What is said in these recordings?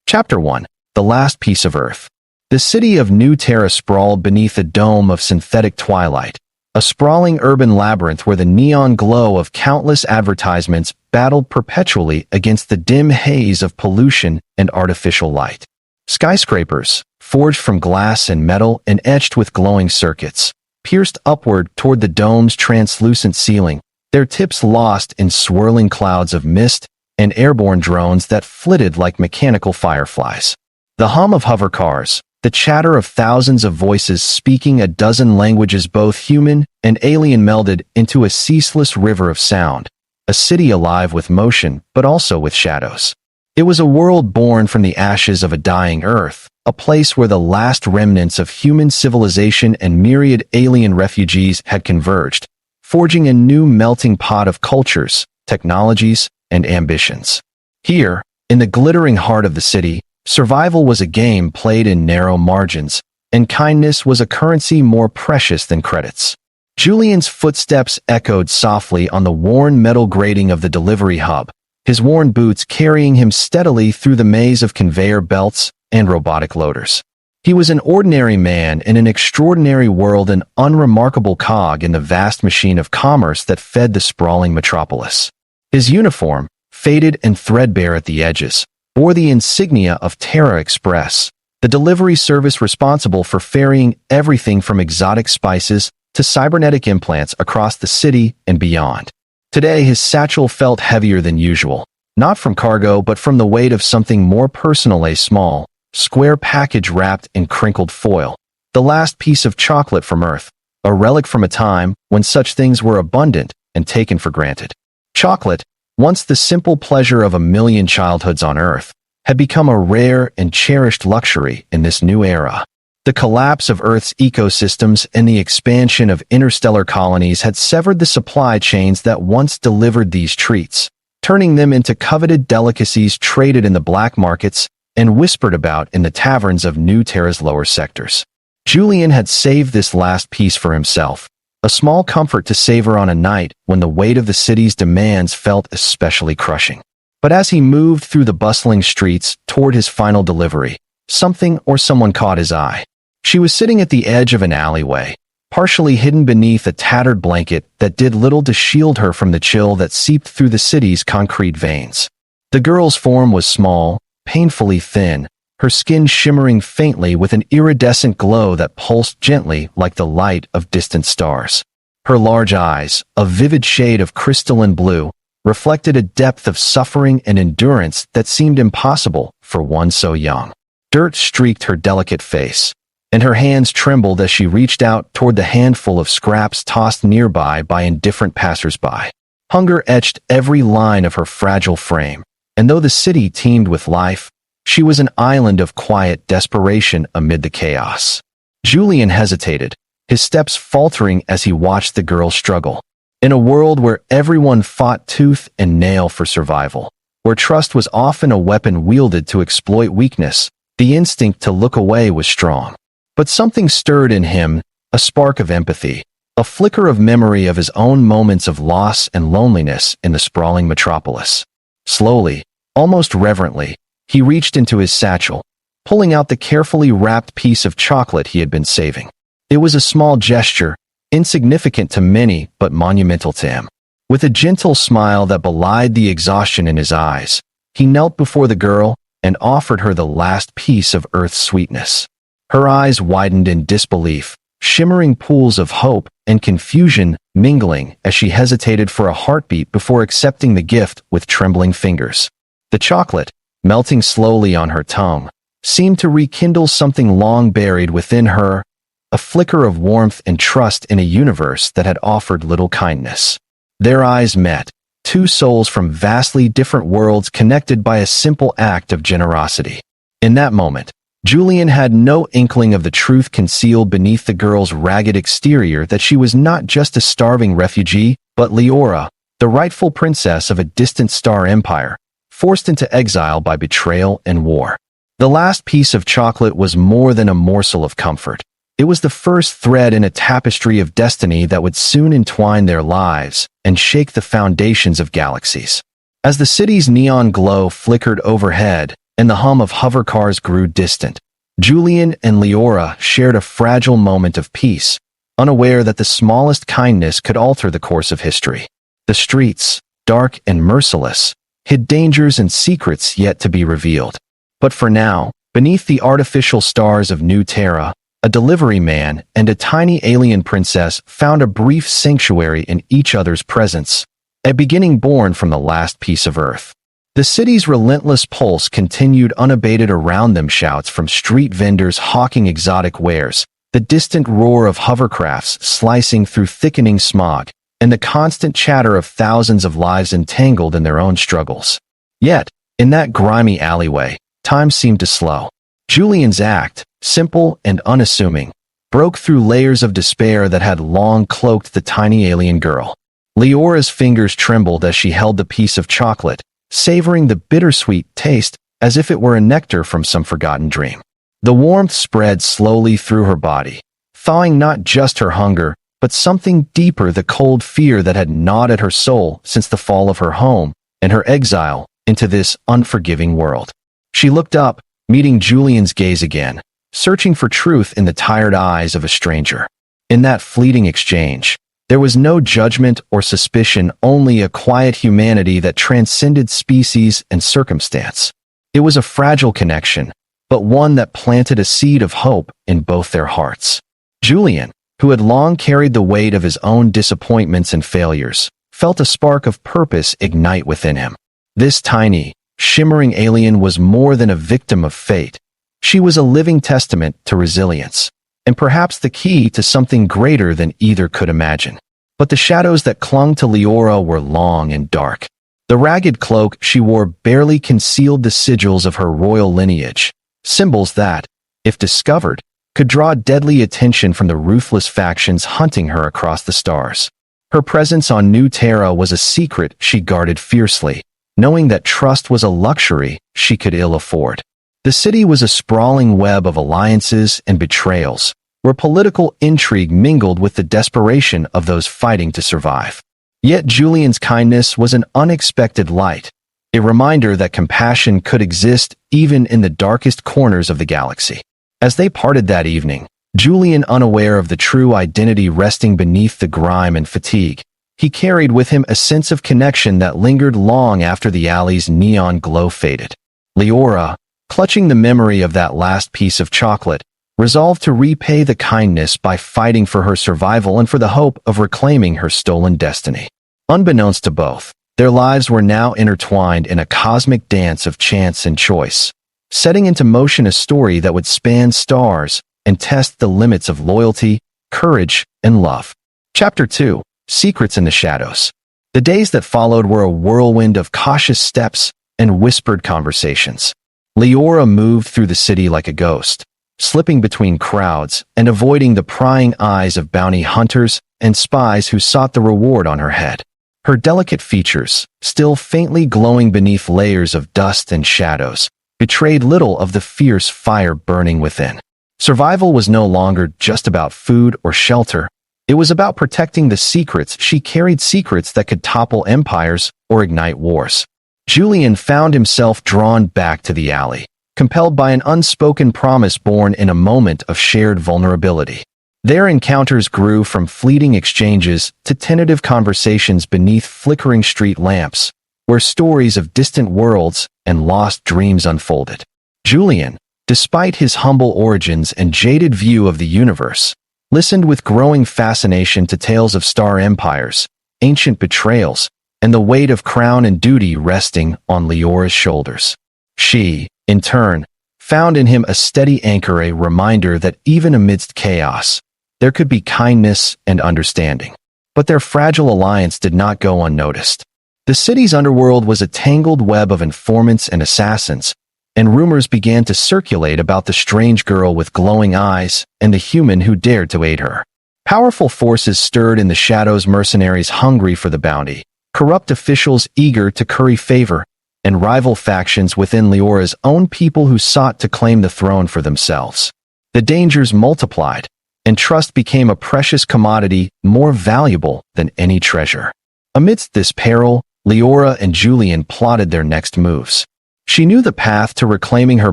Chapter 1. The Last Piece of Earth. The city of New Terra sprawled beneath a dome of synthetic twilight, a sprawling urban labyrinth where the neon glow of countless advertisements battled perpetually against the dim haze of pollution and artificial light. Skyscrapers, forged from glass and metal and etched with glowing circuits, pierced upward toward the dome's translucent ceiling, their tips lost in swirling clouds of mist and airborne drones that flitted like mechanical fireflies. The hum of hover cars, the chatter of thousands of voices speaking a dozen languages both human and alien melded into a ceaseless river of sound, a city alive with motion but also with shadows. It was a world born from the ashes of a dying Earth, a place where the last remnants of human civilization and myriad alien refugees had converged, forging a new melting pot of cultures, technologies, and ambitions. Here, in the glittering heart of the city, survival was a game played in narrow margins, and kindness was a currency more precious than credits. Julian's footsteps echoed softly on the worn metal grating of the delivery hub, his worn boots carrying him steadily through the maze of conveyor belts and robotic loaders. He was an ordinary man in an extraordinary world, an unremarkable cog in the vast machine of commerce that fed the sprawling metropolis. His uniform, faded and threadbare at the edges, bore the insignia of Terra Express, the delivery service responsible for ferrying everything from exotic spices to cybernetic implants across the city and beyond. Today his satchel felt heavier than usual, not from cargo but from the weight of something more personal, a small, square package wrapped in crinkled foil, the last piece of chocolate from Earth, a relic from a time when such things were abundant and taken for granted. Chocolate, once the simple pleasure of a million childhoods on Earth, had become a rare and cherished luxury in this new era. The collapse of Earth's ecosystems and the expansion of interstellar colonies had severed the supply chains that once delivered these treats, turning them into coveted delicacies traded in the black markets and whispered about in the taverns of New Terra's lower sectors. Julian had saved this last piece for himself, a small comfort to savor on a night when the weight of the city's demands felt especially crushing. But as he moved through the bustling streets toward his final delivery, something or someone caught his eye. She was sitting at the edge of an alleyway, partially hidden beneath a tattered blanket that did little to shield her from the chill that seeped through the city's concrete veins. The girl's form was small, painfully thin, her skin shimmering faintly with an iridescent glow that pulsed gently like the light of distant stars. Her large eyes, a vivid shade of crystalline blue, reflected a depth of suffering and endurance that seemed impossible for one so young. Dirt streaked her delicate face, and her hands trembled as she reached out toward the handful of scraps tossed nearby by indifferent passers-by. Hunger etched every line of her fragile frame, and though the city teemed with life, she was an island of quiet desperation amid the chaos. Julian hesitated, his steps faltering as he watched the girl struggle. In a world where everyone fought tooth and nail for survival, where trust was often a weapon wielded to exploit weakness, the instinct to look away was strong. But something stirred in him, a spark of empathy, a flicker of memory of his own moments of loss and loneliness in the sprawling metropolis. Slowly, almost reverently, he reached into his satchel, pulling out the carefully wrapped piece of chocolate he had been saving. It was a small gesture, insignificant to many but monumental to him. With a gentle smile that belied the exhaustion in his eyes, he knelt before the girl and offered her the last piece of Earth's sweetness. Her eyes widened in disbelief, shimmering pools of hope and confusion mingling as she hesitated for a heartbeat before accepting the gift with trembling fingers. The chocolate, melting slowly on her tongue, seemed to rekindle something long buried within her, a flicker of warmth and trust in a universe that had offered little kindness. Their eyes met, two souls from vastly different worlds connected by a simple act of generosity. In that moment, Julian had no inkling of the truth concealed beneath the girl's ragged exterior, that she was not just a starving refugee, but Leora, the rightful princess of a distant star empire, forced into exile by betrayal and war. The last piece of chocolate was more than a morsel of comfort. It was the first thread in a tapestry of destiny that would soon entwine their lives and shake the foundations of galaxies. As the city's neon glow flickered overhead, and the hum of hovercars grew distant. Julian and Leora shared a fragile moment of peace, unaware that the smallest kindness could alter the course of history. The streets, dark and merciless, hid dangers and secrets yet to be revealed. But for now, beneath the artificial stars of New Terra, a delivery man and a tiny alien princess found a brief sanctuary in each other's presence, a beginning born from the last piece of Earth. The city's relentless pulse continued unabated around them, shouts from street vendors hawking exotic wares, the distant roar of hovercrafts slicing through thickening smog, and the constant chatter of thousands of lives entangled in their own struggles. Yet, in that grimy alleyway, time seemed to slow. Julian's act, simple and unassuming, broke through layers of despair that had long cloaked the tiny alien girl. Leora's fingers trembled as she held the piece of chocolate, savoring the bittersweet taste as if it were a nectar from some forgotten dream. The warmth spread slowly through her body, thawing not just her hunger, but something deeper, the cold fear that had gnawed at her soul since the fall of her home and her exile into this unforgiving world. She looked up, meeting Julian's gaze again, searching for truth in the tired eyes of a stranger. In that fleeting exchange, there was no judgment or suspicion, only a quiet humanity that transcended species and circumstance. It was a fragile connection, but one that planted a seed of hope in both their hearts. Julian, who had long carried the weight of his own disappointments and failures, felt a spark of purpose ignite within him. This tiny, shimmering alien was more than a victim of fate. She was a living testament to resilience, and perhaps the key to something greater than either could imagine. But the shadows that clung to Leora were long and dark. The ragged cloak she wore barely concealed the sigils of her royal lineage, symbols that, if discovered, could draw deadly attention from the ruthless factions hunting her across the stars. Her presence on New Terra was a secret she guarded fiercely, knowing that trust was a luxury she could ill afford. The city was a sprawling web of alliances and betrayals, where political intrigue mingled with the desperation of those fighting to survive. Yet Julian's kindness was an unexpected light, a reminder that compassion could exist even in the darkest corners of the galaxy. As they parted that evening, Julian, unaware of the true identity resting beneath the grime and fatigue, he carried with him a sense of connection that lingered long after the alley's neon glow faded. Leora, clutching the memory of that last piece of chocolate, resolved to repay the kindness by fighting for her survival and for the hope of reclaiming her stolen destiny. Unbeknownst to both, their lives were now intertwined in a cosmic dance of chance and choice, setting into motion a story that would span stars and test the limits of loyalty, courage, and love. Chapter 2: Secrets in the Shadows. The days that followed were a whirlwind of cautious steps and whispered conversations. Leora moved through the city like a ghost, slipping between crowds and avoiding the prying eyes of bounty hunters and spies who sought the reward on her head. Her delicate features, still faintly glowing beneath layers of dust and shadows, betrayed little of the fierce fire burning within. Survival was no longer just about food or shelter. It was about protecting the secrets she carried, secrets that could topple empires or ignite wars. Julian found himself drawn back to the alley, compelled by an unspoken promise born in a moment of shared vulnerability. Their encounters grew from fleeting exchanges to tentative conversations beneath flickering street lamps, where stories of distant worlds and lost dreams unfolded. Julian, despite his humble origins and jaded view of the universe, listened with growing fascination to tales of star empires, ancient betrayals, and the weight of crown and duty resting on Leora's shoulders. She, in turn, found in him a steady anchor, a reminder that even amidst chaos, there could be kindness and understanding. But their fragile alliance did not go unnoticed. The city's underworld was a tangled web of informants and assassins, and rumors began to circulate about the strange girl with glowing eyes and the human who dared to aid her. Powerful forces stirred in the shadows, mercenaries hungry for the bounty, corrupt officials eager to curry favor, and rival factions within Leora's own people who sought to claim the throne for themselves. The dangers multiplied, and trust became a precious commodity more valuable than any treasure. Amidst this peril, Leora and Julian plotted their next moves. She knew the path to reclaiming her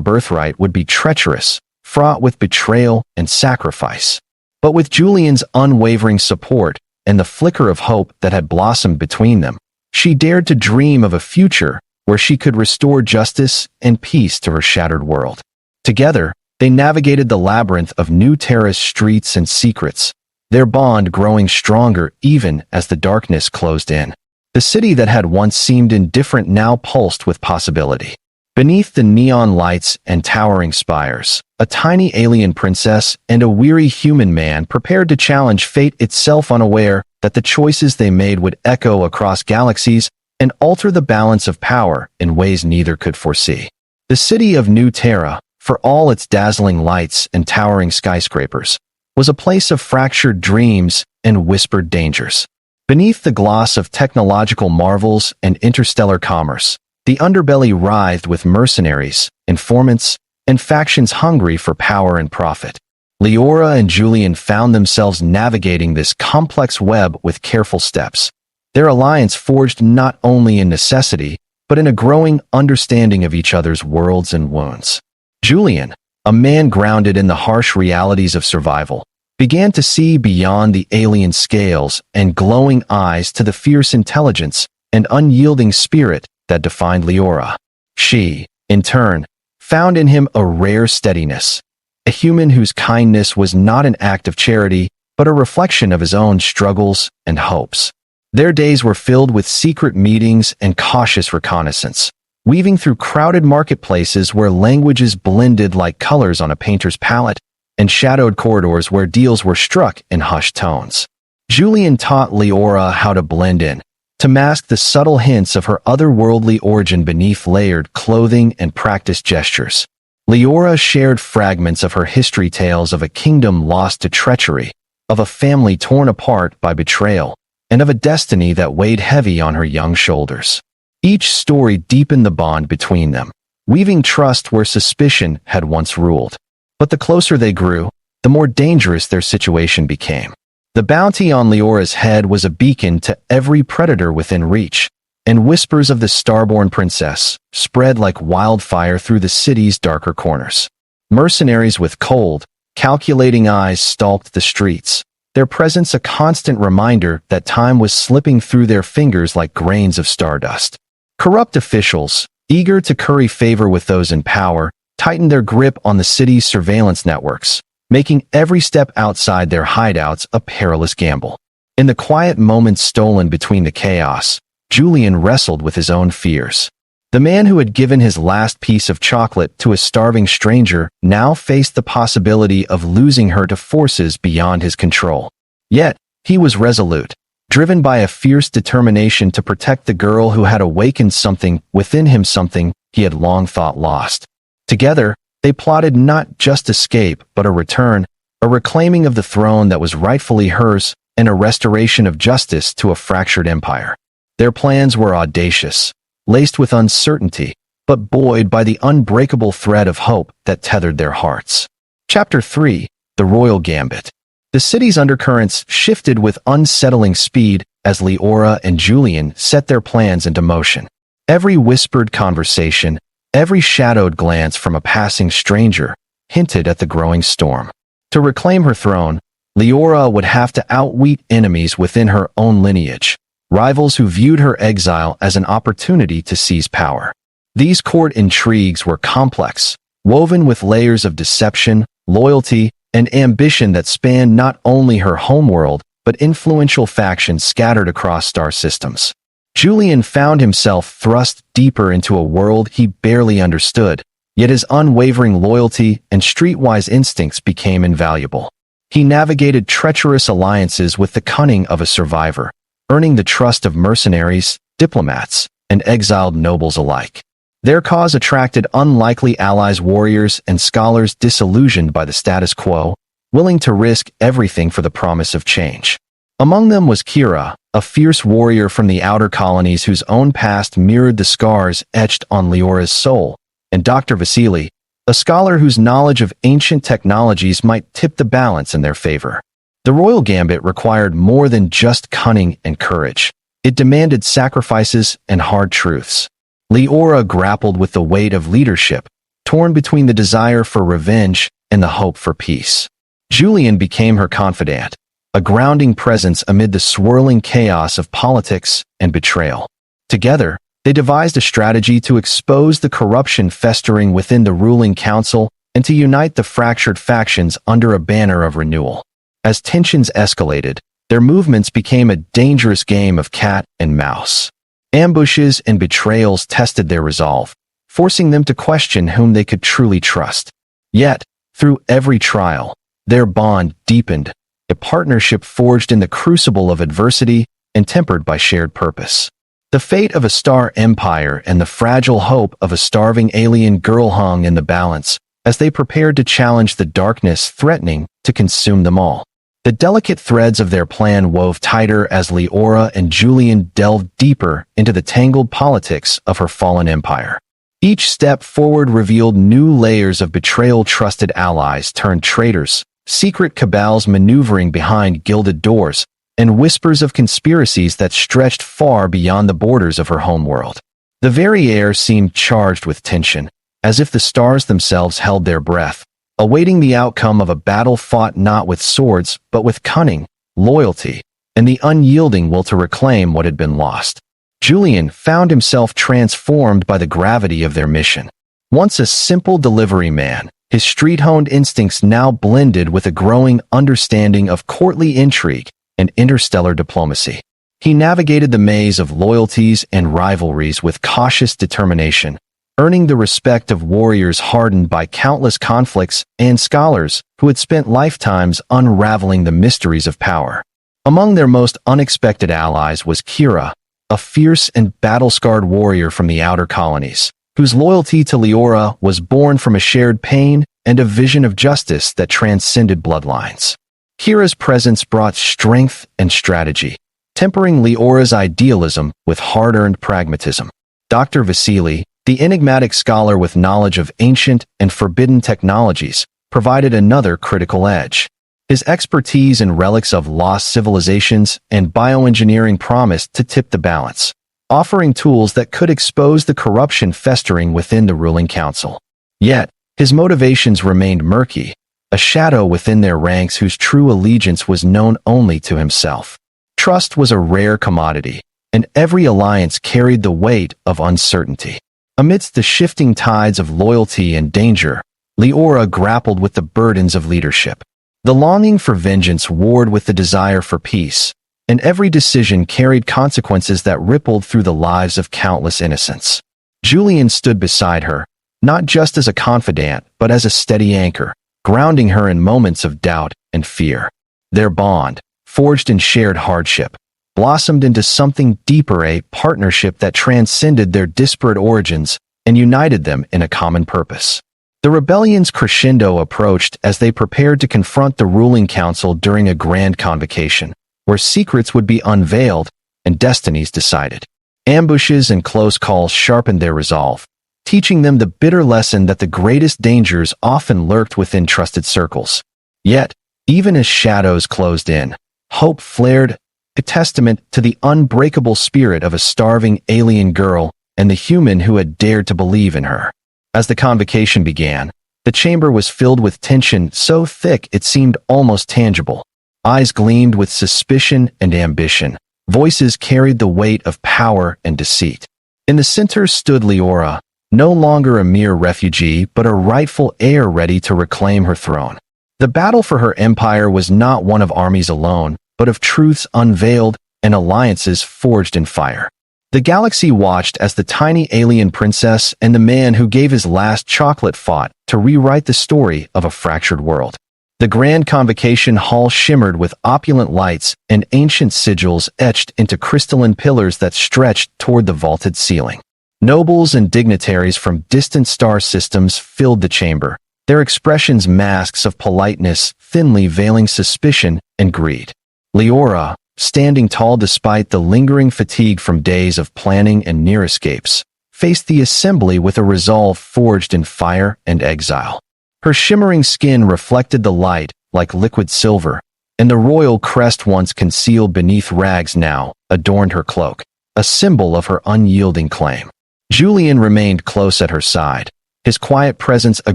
birthright would be treacherous, fraught with betrayal and sacrifice. But with Julian's unwavering support and the flicker of hope that had blossomed between them, she dared to dream of a future where she could restore justice and peace to her shattered world. Together, they navigated the labyrinth of New Terra's streets and secrets, their bond growing stronger even as the darkness closed in. The city that had once seemed indifferent now pulsed with possibility. Beneath the neon lights and towering spires, a tiny alien princess and a weary human man prepared to challenge fate itself, unaware that the choices they made would echo across galaxies and alter the balance of power in ways neither could foresee. The city of New Terra, for all its dazzling lights and towering skyscrapers, was a place of fractured dreams and whispered dangers. Beneath the gloss of technological marvels and interstellar commerce, the underbelly writhed with mercenaries, informants, and factions hungry for power and profit. Leora and Julian found themselves navigating this complex web with careful steps, their alliance forged not only in necessity, but in a growing understanding of each other's worlds and wounds. Julian, a man grounded in the harsh realities of survival, began to see beyond the alien scales and glowing eyes to the fierce intelligence and unyielding spirit that defined Leora. She, in turn, found in him a rare steadiness, a human whose kindness was not an act of charity, but a reflection of his own struggles and hopes. Their days were filled with secret meetings and cautious reconnaissance, weaving through crowded marketplaces where languages blended like colors on a painter's palette, and shadowed corridors where deals were struck in hushed tones. Julian taught Leora how to blend in, to mask the subtle hints of her otherworldly origin beneath layered clothing and practiced gestures. Leora shared fragments of her history, tales of a kingdom lost to treachery, of a family torn apart by betrayal, and of a destiny that weighed heavy on her young shoulders. Each story deepened the bond between them, weaving trust where suspicion had once ruled. But the closer they grew, the more dangerous their situation became. The bounty on Leora's head was a beacon to every predator within reach, and whispers of the starborn princess spread like wildfire through the city's darker corners. Mercenaries with cold, calculating eyes stalked the streets, their presence a constant reminder that time was slipping through their fingers like grains of stardust. Corrupt officials, eager to curry favor with those in power, tightened their grip on the city's surveillance networks, making every step outside their hideouts a perilous gamble. In the quiet moments stolen between the chaos, Julian wrestled with his own fears. The man who had given his last piece of chocolate to a starving stranger now faced the possibility of losing her to forces beyond his control. Yet, he was resolute, driven by a fierce determination to protect the girl who had awakened something within him, something he had long thought lost. Together, they plotted not just escape, but a return, a reclaiming of the throne that was rightfully hers, and a restoration of justice to a fractured empire. Their plans were audacious, laced with uncertainty, but buoyed by the unbreakable thread of hope that tethered their hearts. Chapter 3: The Royal Gambit. The city's undercurrents shifted with unsettling speed as Leora and Julian set their plans into motion. Every whispered conversation, every shadowed glance from a passing stranger hinted at the growing storm. To reclaim her throne, Leora would have to outwit enemies within her own lineage, rivals who viewed her exile as an opportunity to seize power. These court intrigues were complex, woven with layers of deception, loyalty, and ambition that spanned not only her homeworld, but influential factions scattered across star systems. Julian found himself thrust deeper into a world he barely understood, yet his unwavering loyalty and streetwise instincts became invaluable. He navigated treacherous alliances with the cunning of a survivor, earning the trust of mercenaries, diplomats, and exiled nobles alike. Their cause attracted unlikely allies, warriors, and scholars disillusioned by the status quo, willing to risk everything for the promise of change. Among them was Kira, a fierce warrior from the outer colonies whose own past mirrored the scars etched on Leora's soul, and Dr. Vasily, a scholar whose knowledge of ancient technologies might tip the balance in their favor. The royal gambit required more than just cunning and courage. It demanded sacrifices and hard truths. Leora grappled with the weight of leadership, torn between the desire for revenge and the hope for peace. Julian became her confidant, a grounding presence amid the swirling chaos of politics and betrayal. Together, they devised a strategy to expose the corruption festering within the ruling council and to unite the fractured factions under a banner of renewal. As tensions escalated, their movements became a dangerous game of cat and mouse. Ambushes and betrayals tested their resolve, forcing them to question whom they could truly trust. Yet, through every trial, their bond deepened, a partnership forged in the crucible of adversity and tempered by shared purpose. The fate of a star empire and the fragile hope of a starving alien girl hung in the balance as they prepared to challenge the darkness threatening to consume them all. The delicate threads of their plan wove tighter as Leora and Julian delved deeper into the tangled politics of her fallen empire. Each step forward revealed new layers of betrayal, trusted allies turned traitors, secret cabals maneuvering behind gilded doors, and whispers of conspiracies that stretched far beyond the borders of her homeworld. The very air seemed charged with tension, as if the stars themselves held their breath, awaiting the outcome of a battle fought not with swords but with cunning, loyalty, and the unyielding will to reclaim what had been lost. Julian found himself transformed by the gravity of their mission. Once a simple delivery man, his street-honed instincts now blended with a growing understanding of courtly intrigue and interstellar diplomacy. He navigated the maze of loyalties and rivalries with cautious determination, earning the respect of warriors hardened by countless conflicts and scholars who had spent lifetimes unraveling the mysteries of power. Among their most unexpected allies was Kira, a fierce and battle-scarred warrior from the outer colonies, whose loyalty to Leora was born from a shared pain and a vision of justice that transcended bloodlines. Kira's presence brought strength and strategy, tempering Leora's idealism with hard-earned pragmatism. Dr. Vasily, the enigmatic scholar with knowledge of ancient and forbidden technologies, provided another critical edge. His expertise in relics of lost civilizations and bioengineering promised to tip the balance, offering tools that could expose the corruption festering within the ruling council. Yet, his motivations remained murky, a shadow within their ranks whose true allegiance was known only to himself. Trust was a rare commodity, and every alliance carried the weight of uncertainty. Amidst the shifting tides of loyalty and danger, Leora grappled with the burdens of leadership. The longing for vengeance warred with the desire for peace, and every decision carried consequences that rippled through the lives of countless innocents. Julian stood beside her, not just as a confidant but as a steady anchor, grounding her in moments of doubt and fear. Their bond, forged in shared hardship, blossomed into something deeper, a partnership that transcended their disparate origins and united them in a common purpose. The rebellion's crescendo approached as they prepared to confront the ruling council during a grand convocation, where secrets would be unveiled and destinies decided. Ambushes and close calls sharpened their resolve, teaching them the bitter lesson that the greatest dangers often lurked within trusted circles. Yet, even as shadows closed in, hope flared, a testament to the unbreakable spirit of a starving alien girl and the human who had dared to believe in her. As the convocation began, the chamber was filled with tension so thick it seemed almost tangible. Eyes gleamed with suspicion and ambition. Voices carried the weight of power and deceit. In the center stood Leora, no longer a mere refugee but a rightful heir ready to reclaim her throne. The battle for her empire was not one of armies alone, but of truths unveiled and alliances forged in fire. The galaxy watched as the tiny alien princess and the man who gave his last chocolate fought to rewrite the story of a fractured world. The grand convocation hall shimmered with opulent lights and ancient sigils etched into crystalline pillars that stretched toward the vaulted ceiling. Nobles and dignitaries from distant star systems filled the chamber, their expressions masks of politeness thinly veiling suspicion and greed. Leora, standing tall despite the lingering fatigue from days of planning and near escapes, faced the assembly with a resolve forged in fire and exile. Her shimmering skin reflected the light like liquid silver, and the royal crest once concealed beneath rags now adorned her cloak, a symbol of her unyielding claim. Julian remained close at her side, his quiet presence a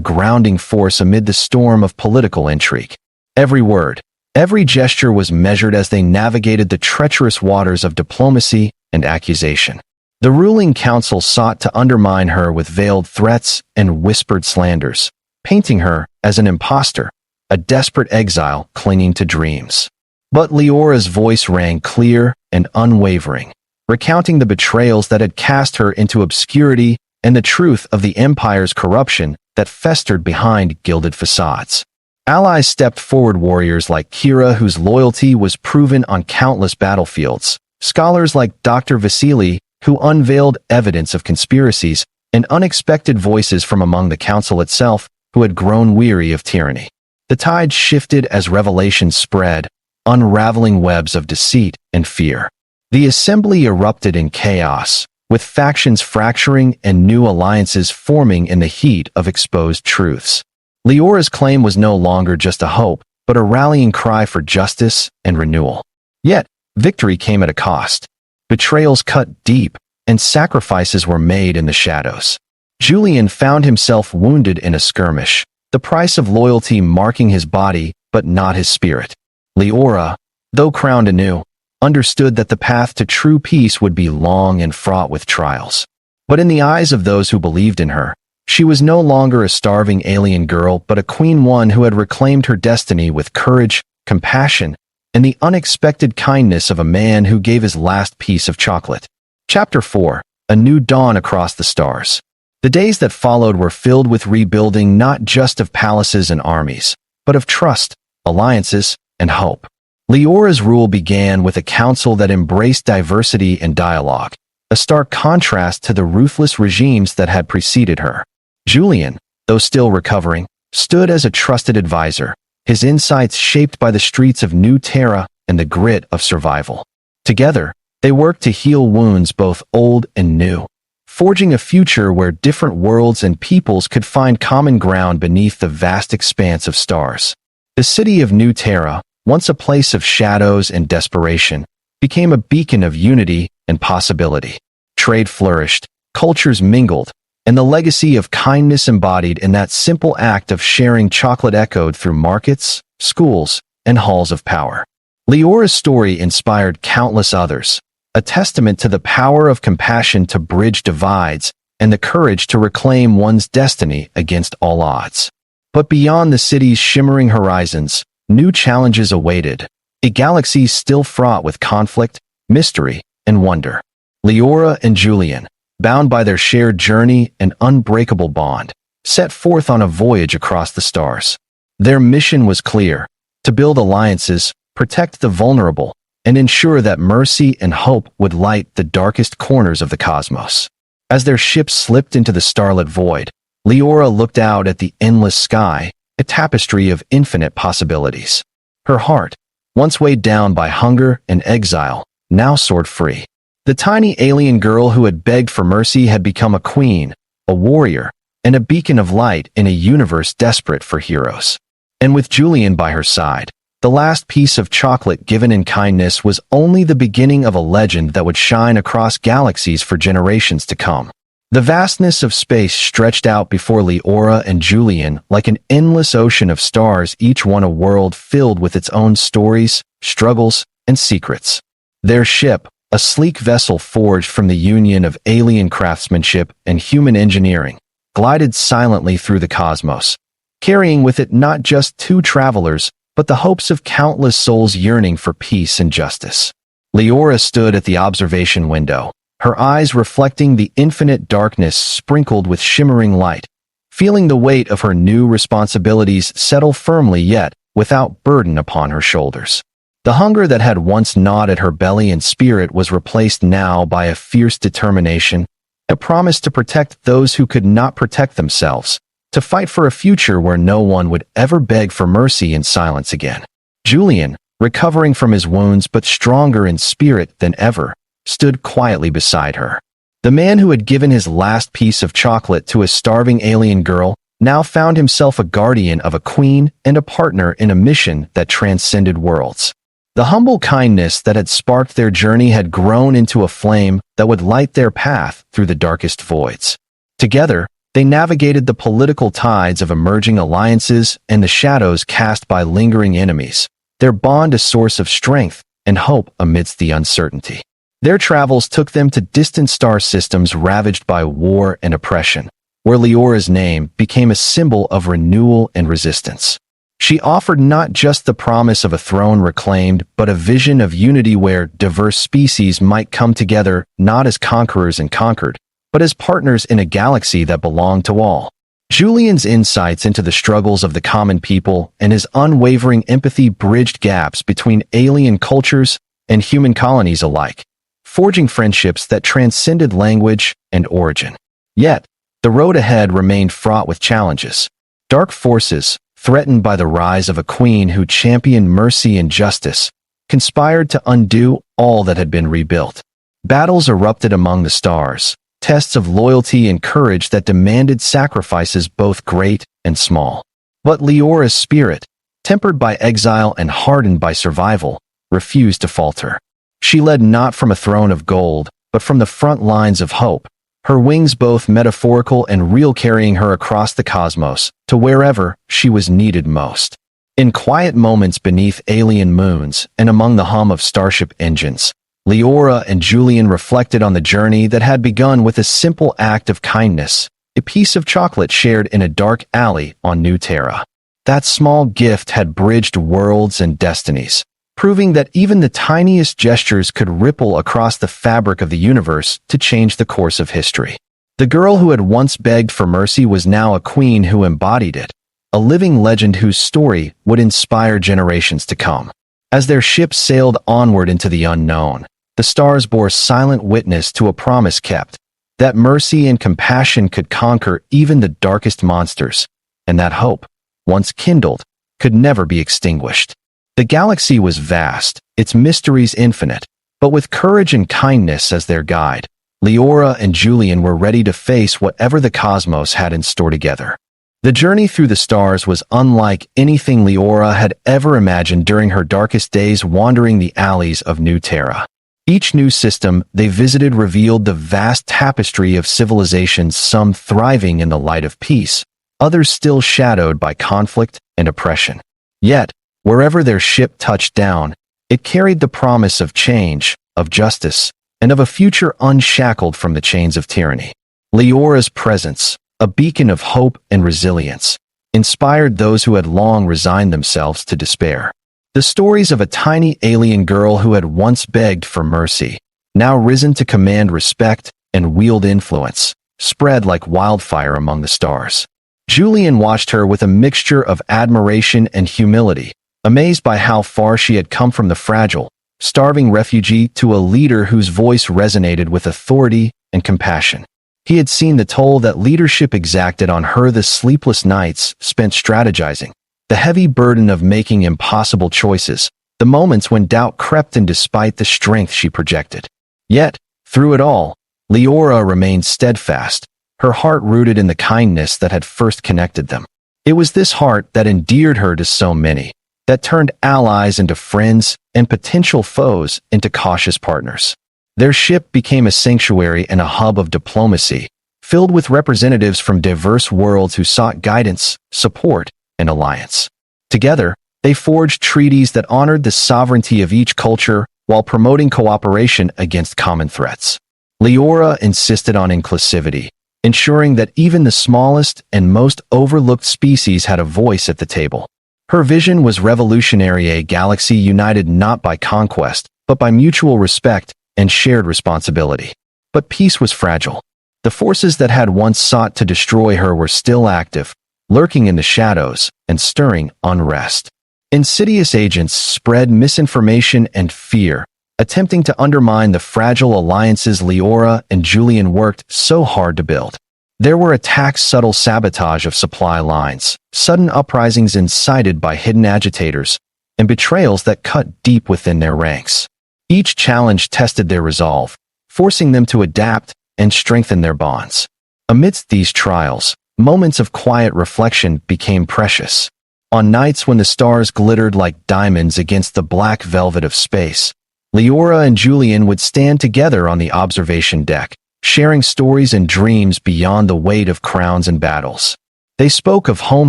grounding force amid the storm of political intrigue. Every word, every gesture was measured as they navigated the treacherous waters of diplomacy and accusation. The ruling council sought to undermine her with veiled threats and whispered slanders, painting her as an imposter, a desperate exile clinging to dreams. But Leora's voice rang clear and unwavering, recounting the betrayals that had cast her into obscurity and the truth of the Empire's corruption that festered behind gilded facades. Allies stepped forward, warriors like Kira, whose loyalty was proven on countless battlefields, scholars like Dr. Vasily, who unveiled evidence of conspiracies, and unexpected voices from among the council itself, who had grown weary of tyranny. The tide shifted as revelations spread, unraveling webs of deceit and fear. The assembly erupted in chaos, with factions fracturing and new alliances forming in the heat of exposed truths. Leora's claim was no longer just a hope, but a rallying cry for justice and renewal. Yet, victory came at a cost. Betrayals cut deep, and sacrifices were made in the shadows. Julian found himself wounded in a skirmish, the price of loyalty marking his body but not his spirit. Leora, though crowned anew, understood that the path to true peace would be long and fraught with trials. But in the eyes of those who believed in her, she was no longer a starving alien girl but a queen, one who had reclaimed her destiny with courage, compassion, and the unexpected kindness of a man who gave his last piece of chocolate. Chapter 4. A New Dawn Across the Stars. The days that followed were filled with rebuilding, not just of palaces and armies, but of trust, alliances, and hope. Leora's rule began with a council that embraced diversity and dialogue, a stark contrast to the ruthless regimes that had preceded her. Julian, though still recovering, stood as a trusted advisor, his insights shaped by the streets of New Terra and the grit of survival. Together, they worked to heal wounds both old and new, forging a future where different worlds and peoples could find common ground beneath the vast expanse of stars. The city of New Terra, once a place of shadows and desperation, became a beacon of unity and possibility. Trade flourished, cultures mingled, and the legacy of kindness embodied in that simple act of sharing chocolate echoed through markets, schools, and halls of power. Leora's story inspired countless others, a testament to the power of compassion to bridge divides and the courage to reclaim one's destiny against all odds. But beyond the city's shimmering horizons, new challenges awaited, a galaxy still fraught with conflict, mystery, and wonder. Leora and Julian, bound by their shared journey and unbreakable bond, set forth on a voyage across the stars. Their mission was clear: to build alliances, protect the vulnerable, and ensure that mercy and hope would light the darkest corners of the cosmos. As their ship slipped into the starlit void, Leora looked out at the endless sky, a tapestry of infinite possibilities. Her heart, once weighed down by hunger and exile, now soared free. The tiny alien girl who had begged for mercy had become a queen, a warrior, and a beacon of light in a universe desperate for heroes. And with Julian by her side, the last piece of chocolate given in kindness was only the beginning of a legend that would shine across galaxies for generations to come. The vastness of space stretched out before Leora and Julian like an endless ocean of stars, each one a world filled with its own stories, struggles, and secrets. Their ship, a sleek vessel forged from the union of alien craftsmanship and human engineering, glided silently through the cosmos, carrying with it not just two travelers, but the hopes of countless souls yearning for peace and justice. Leora stood at the observation window, her eyes reflecting the infinite darkness sprinkled with shimmering light, feeling the weight of her new responsibilities settle firmly yet without burden upon her shoulders. The hunger that had once gnawed at her belly and spirit was replaced now by a fierce determination, a promise to protect those who could not protect themselves, to fight for a future where no one would ever beg for mercy in silence again. Julian, recovering from his wounds but stronger in spirit than ever, stood quietly beside her. The man who had given his last piece of chocolate to a starving alien girl now found himself a guardian of a queen and a partner in a mission that transcended worlds. The humble kindness that had sparked their journey had grown into a flame that would light their path through the darkest voids. Together, they navigated the political tides of emerging alliances and the shadows cast by lingering enemies, their bond a source of strength and hope amidst the uncertainty. Their travels took them to distant star systems ravaged by war and oppression, where Leora's name became a symbol of renewal and resistance. She offered not just the promise of a throne reclaimed, but a vision of unity where diverse species might come together not as conquerors and conquered, but as partners in a galaxy that belonged to all. Julian's insights into the struggles of the common people and his unwavering empathy bridged gaps between alien cultures and human colonies alike, forging friendships that transcended language and origin. Yet, the road ahead remained fraught with challenges. Dark forces, threatened by the rise of a queen who championed mercy and justice, conspired to undo all that had been rebuilt. Battles erupted among the stars, tests of loyalty and courage that demanded sacrifices both great and small. But Leora's spirit, tempered by exile and hardened by survival, refused to falter. She led not from a throne of gold, but from the front lines of hope, her wings both metaphorical and real carrying her across the cosmos to wherever she was needed most. In quiet moments beneath alien moons and among the hum of starship engines, Leora and Julian reflected on the journey that had begun with a simple act of kindness, a piece of chocolate shared in a dark alley on New Terra. That small gift had bridged worlds and destinies, proving that even the tiniest gestures could ripple across the fabric of the universe to change the course of history. The girl who had once begged for mercy was now a queen who embodied it, a living legend whose story would inspire generations to come. As their ship sailed onward into the unknown, the stars bore silent witness to a promise kept, that mercy and compassion could conquer even the darkest monsters, and that hope, once kindled, could never be extinguished. The galaxy was vast, its mysteries infinite, but with courage and kindness as their guide, Leora and Julian were ready to face whatever the cosmos had in store together. The journey through the stars was unlike anything Leora had ever imagined during her darkest days wandering the alleys of New Terra. Each new system they visited revealed the vast tapestry of civilizations, some thriving in the light of peace, others still shadowed by conflict and oppression. Yet, wherever their ship touched down, it carried the promise of change, of justice, and of a future unshackled from the chains of tyranny. Leora's presence, a beacon of hope and resilience, inspired those who had long resigned themselves to despair. The stories of a tiny alien girl who had once begged for mercy, now risen to command respect and wield influence, spread like wildfire among the stars. Julian watched her with a mixture of admiration and humility, amazed by how far she had come from the fragile, starving refugee to a leader whose voice resonated with authority and compassion. He had seen the toll that leadership exacted on her, the sleepless nights spent strategizing, the heavy burden of making impossible choices, the moments when doubt crept in despite the strength she projected. Yet, through it all, Leora remained steadfast, her heart rooted in the kindness that had first connected them. It was this heart that endeared her to so many, that turned allies into friends and potential foes into cautious partners. Their ship became a sanctuary and a hub of diplomacy, filled with representatives from diverse worlds who sought guidance, support, and alliance. Together, they forged treaties that honored the sovereignty of each culture while promoting cooperation against common threats. Leora insisted on inclusivity, ensuring that even the smallest and most overlooked species had a voice at the table. Her vision was revolutionary, a galaxy united not by conquest, but by mutual respect and shared responsibility. But peace was fragile. The forces that had once sought to destroy her were still active, lurking in the shadows and stirring unrest. Insidious agents spread misinformation and fear, attempting to undermine the fragile alliances Leora and Julian worked so hard to build. There were attacks, subtle sabotage of supply lines, sudden uprisings incited by hidden agitators, and betrayals that cut deep within their ranks. Each challenge tested their resolve, forcing them to adapt and strengthen their bonds. Amidst these trials, moments of quiet reflection became precious. On nights when the stars glittered like diamonds against the black velvet of space, Leora and Julian would stand together on the observation deck, sharing stories and dreams beyond the weight of crowns and battles. They spoke of home,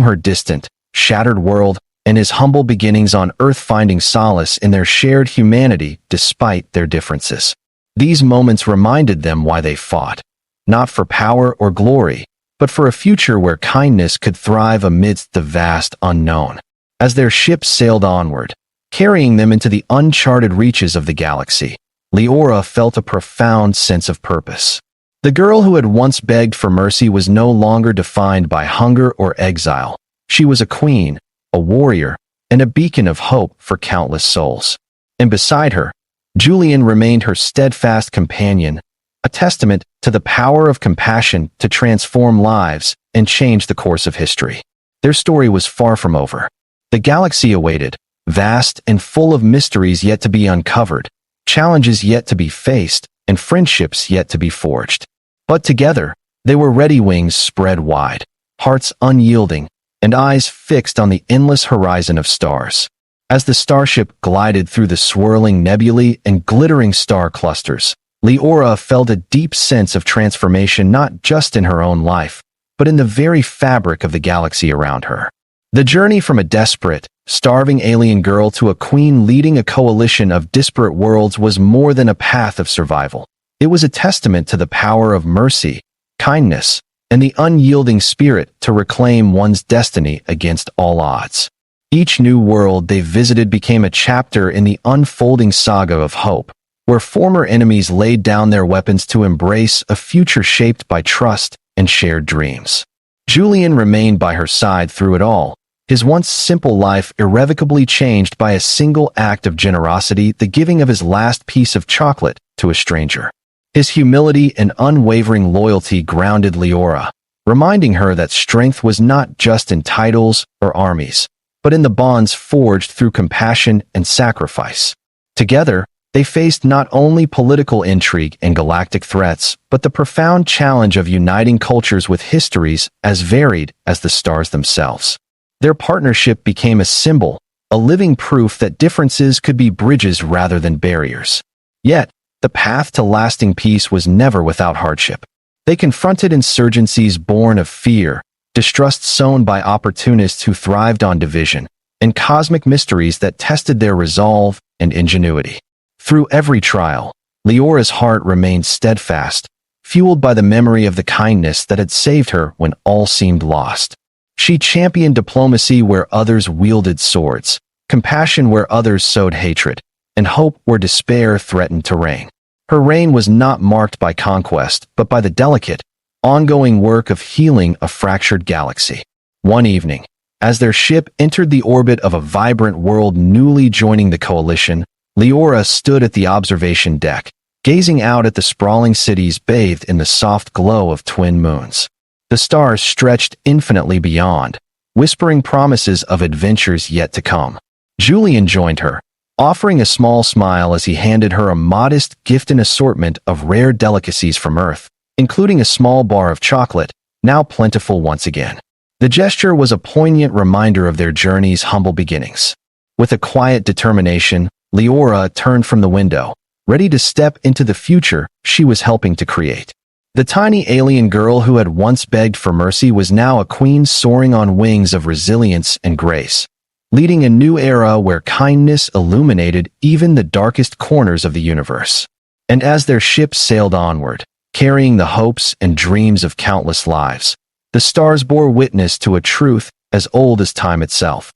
her distant, shattered world, and his humble beginnings on Earth, finding solace in their shared humanity despite their differences. These moments reminded them why they fought, not for power or glory, but for a future where kindness could thrive amidst the vast unknown. As their ship sailed onward, carrying them into the uncharted reaches of the galaxy, Leora felt a profound sense of purpose. The girl who had once begged for mercy was no longer defined by hunger or exile. She was a queen, a warrior, and a beacon of hope for countless souls. And beside her, Julian remained her steadfast companion, a testament to the power of compassion to transform lives and change the course of history. Their story was far from over. The galaxy awaited, vast and full of mysteries yet to be uncovered, challenges yet to be faced, and friendships yet to be forged. But together, they were ready, wings spread wide, hearts unyielding, and eyes fixed on the endless horizon of stars. As the starship glided through the swirling nebulae and glittering star clusters, Leora felt a deep sense of transformation, not just in her own life, but in the very fabric of the galaxy around her. The journey from a desperate, starving alien girl to a queen leading a coalition of disparate worlds was more than a path of survival. It was a testament to the power of mercy, kindness, and the unyielding spirit to reclaim one's destiny against all odds. Each new world they visited became a chapter in the unfolding saga of hope, where former enemies laid down their weapons to embrace a future shaped by trust and shared dreams. Julian remained by her side through it all, his once simple life irrevocably changed by a single act of generosity, the giving of his last piece of chocolate to a stranger. His humility and unwavering loyalty grounded Leora, reminding her that strength was not just in titles or armies, but in the bonds forged through compassion and sacrifice. Together, they faced not only political intrigue and galactic threats, but the profound challenge of uniting cultures with histories as varied as the stars themselves. Their partnership became a symbol, a living proof that differences could be bridges rather than barriers. Yet, the path to lasting peace was never without hardship. They confronted insurgencies born of fear, distrust sown by opportunists who thrived on division, and cosmic mysteries that tested their resolve and ingenuity. Through every trial, Leora's heart remained steadfast, fueled by the memory of the kindness that had saved her when all seemed lost. She championed diplomacy where others wielded swords, compassion where others sowed hatred, and hope where despair threatened to reign. Her reign was not marked by conquest, but by the delicate, ongoing work of healing a fractured galaxy. One evening, as their ship entered the orbit of a vibrant world newly joining the coalition, Leora stood at the observation deck, gazing out at the sprawling cities bathed in the soft glow of twin moons. The stars stretched infinitely beyond, whispering promises of adventures yet to come. Julian joined her, offering a small smile as he handed her a modest gift, an assortment of rare delicacies from Earth, including a small bar of chocolate, now plentiful once again. The gesture was a poignant reminder of their journey's humble beginnings. With a quiet determination, Leora turned from the window, ready to step into the future she was helping to create. The tiny alien girl who had once begged for mercy was now a queen soaring on wings of resilience and grace, leading a new era where kindness illuminated even the darkest corners of the universe. And as their ship sailed onward, carrying the hopes and dreams of countless lives, the stars bore witness to a truth as old as time itself,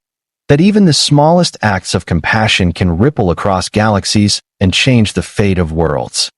that even the smallest acts of compassion can ripple across galaxies and change the fate of worlds.